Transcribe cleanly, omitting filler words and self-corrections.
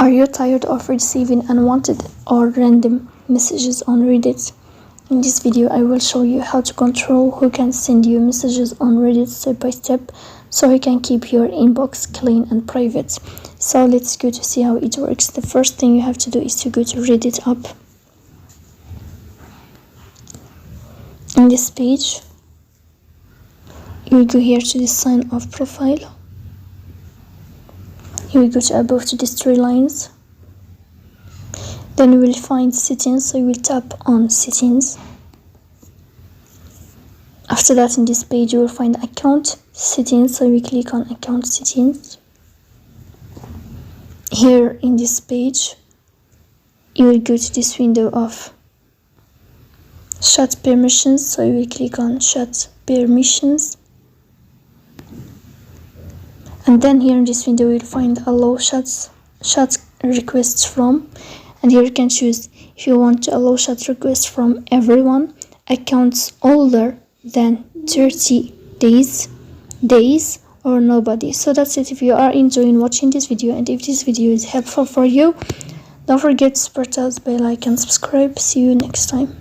Are you tired of receiving unwanted or random messages on Reddit? In this video, I will show you how to control who can send you messages on Reddit step by step so you can keep your inbox clean and private. So let's go to see how it works. The first thing you have to do is to go to Reddit app. In this page, you will go here to the sign of profile. You will go to above to these three lines. Then you will find settings, so you will tap on settings. After that, in this page you will find account settings, so you will click on account settings. Here in this page you will go to this window of chat permissions, so you will click on chat permissions. And then here in this window you will find allow chat requests from, and here you can choose if you want to allow chat requests from everyone, accounts older than 30 days or nobody. So that's it. If you are enjoying watching this video and if this video is helpful for you, don't forget to support us by like and subscribe. See you next time.